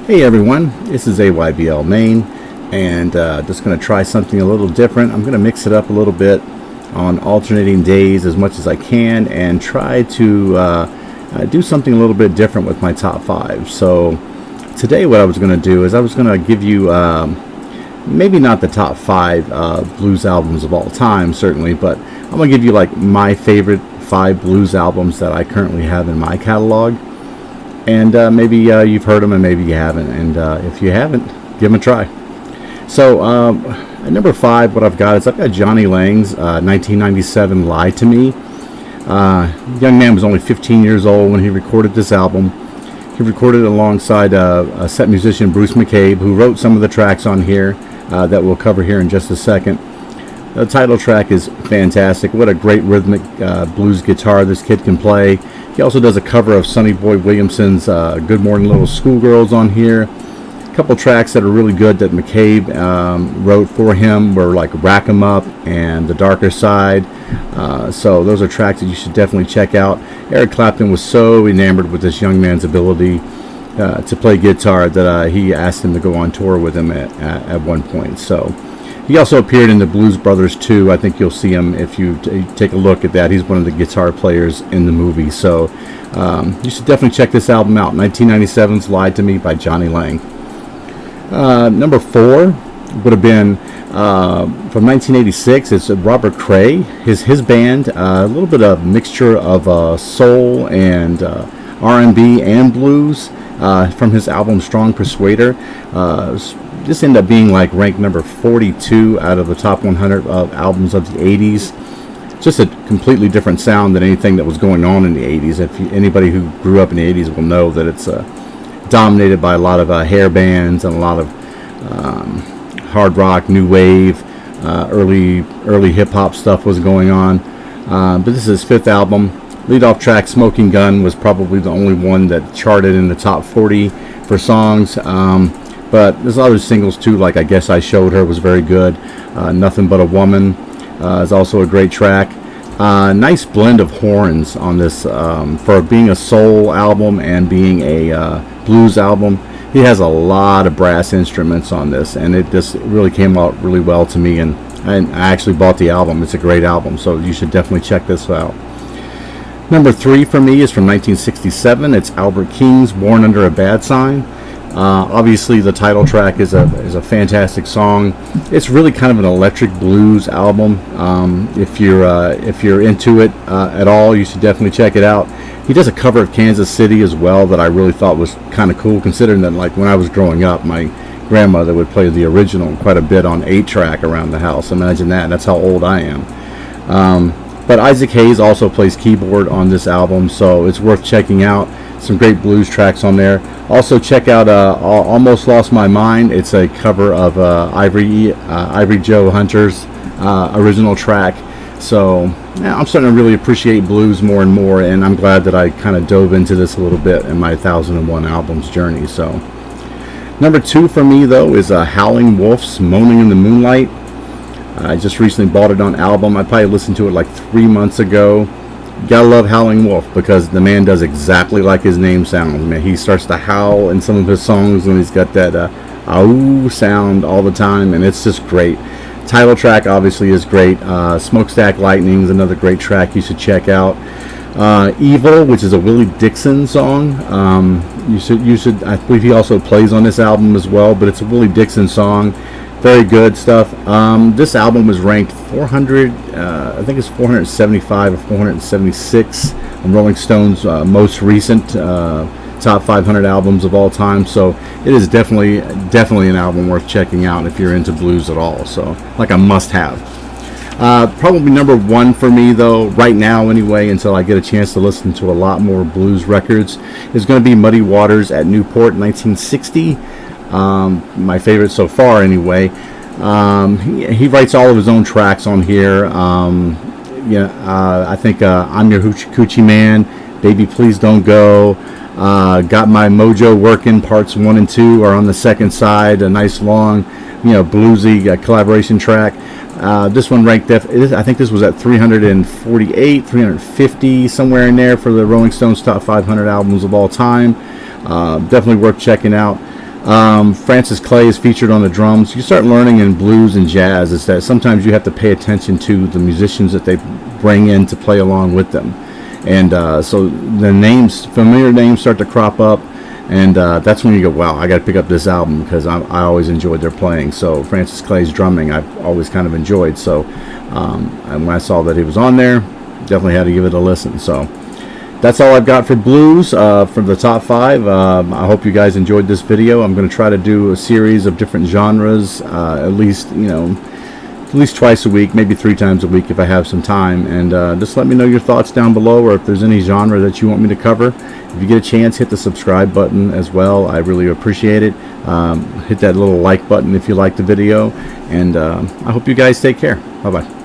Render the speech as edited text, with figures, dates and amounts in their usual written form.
Hey everyone, this is AYBL Maine, and just going to try something a little different. I'm going to mix it up a little bit on alternating days as much as I can and try to do something a little bit different with my top 5. So today what I was going to do is I was going to give you maybe not the top 5 blues albums of all time, certainly, but I'm going to give you like my favorite 5 blues albums that I currently have in my catalog. And maybe you've heard them and maybe you haven't, and if you haven't, give them a try. So at number 5, what I've got is I've got Jonny Lang's 1997 Lie to Me. Young man was only 15 years old when he recorded this album. He recorded it alongside a set musician, Bruce McCabe, who wrote some of the tracks on here that we'll cover here in just a second. The title track is fantastic. What a great rhythmic blues guitar this kid can play. He also does a cover of Sonny Boy Williamson's Good Morning Little Schoolgirls on here. A couple tracks that are really good that McCabe wrote for him were like Rack 'Em Up and The Darker Side. So those are tracks that you should definitely check out. Eric Clapton was so enamored with this young man's ability to play guitar that he asked him to go on tour with him at one point. So he also appeared in the Blues Brothers 2. I think you'll see him if you take a look at that. He's one of the guitar players in the movie. So you should definitely check this album out. 1997's Lie to Me by Jonny Lang. Number 4 would have been from 1986. It's Robert Cray. His band. A little bit of mixture of soul and R&B and blues from his album Strong Persuader. This ended up being like ranked number 42 out of the top 100 albums of the 80s. Just a completely different sound than anything that was going on in the 80s. Anybody who grew up in the 80s will know that it's dominated by a lot of hair bands and a lot of hard rock, new wave, early hip hop stuff was going on. But this is his 5th album. Lead off track Smoking Gun was probably the only one that charted in the top 40 for songs. But there's other singles too, like I Guess I Showed Her was very good. Nothing But a Woman is also a great track. Nice blend of horns on this for being a soul album and being a blues album. He has a lot of brass instruments on this, and it just really came out really well to me. And I actually bought the album. It's a great album, so you should definitely check this out. Number 3 for me is from 1967. It's Albert King's Born Under a Bad Sign. Obviously the title track is a fantastic song. It's really kind of an electric blues album. If you're into it at all, you should definitely check it out. He does a cover of Kansas City as well that I really thought was kind of cool, considering that like when I was growing up, my grandmother would play the original quite a bit on 8-track around the house. Imagine that. That's how old I am. But Isaac Hayes also plays keyboard on this album, so it's worth checking out. Some great blues tracks on there. Also check out Almost Lost My Mind. It's a cover of Ivory Joe Hunter's original track. So yeah, I'm starting to really appreciate blues more and more, and I'm glad that I kind of dove into this a little bit in my 1001 albums journey. So number 2 for me though is Howlin Wolf's Moanin in the Moonlight. I just recently bought it on album. I probably listened to it like 3 months ago. Gotta love Howlin Wolf because the man does exactly like his name sounds. Man, he starts to howl in some of his songs, and he's got that "ow" sound all the time, and it's just great. Title track obviously is great. Smokestack Lightning is another great track you should check out. Evil, which is a Willie Dixon song. You should. I believe he also plays on this album as well, but it's a Willie Dixon song. Very good stuff. This album was ranked 400, I think it's 475 or 476 on Rolling Stone's most recent top 500 albums of all time. So it is definitely an album worth checking out if you're into blues at all. So like a must-have. Probably number 1 for me though, right now anyway, until I get a chance to listen to a lot more blues records, is going to be Muddy Waters at Newport, 1960. My favorite so far anyway. He writes all of his own tracks on here. I think I'm Your Hoochie Coochie Man, Baby Please Don't Go, Got My Mojo Working parts 1 and 2 are on the second side. A nice long bluesy collaboration track. This one ranked I think this was at 348, 350, somewhere in there for the Rolling Stones top 500 albums of all time. Definitely worth checking out. Francis Clay is featured on the drums. You start learning in blues and jazz is that sometimes you have to pay attention to the musicians that they bring in to play along with them. And so the names, familiar names, start to crop up. And that's when you go, wow, I got to pick up this album, because I always enjoyed their playing. So Francis Clay's drumming I've always kind of enjoyed. So and when I saw that he was on there, definitely had to give it a listen. So that's all I've got for blues for the top 5. I hope you guys enjoyed this video. I'm going to try to do a series of different genres, at least twice a week, maybe 3 times a week if I have some time. And just let me know your thoughts down below, or if there's any genre that you want me to cover. If you get a chance, hit the subscribe button as well. I really appreciate it. Hit that little like button if you like the video. And I hope you guys take care. Bye-bye.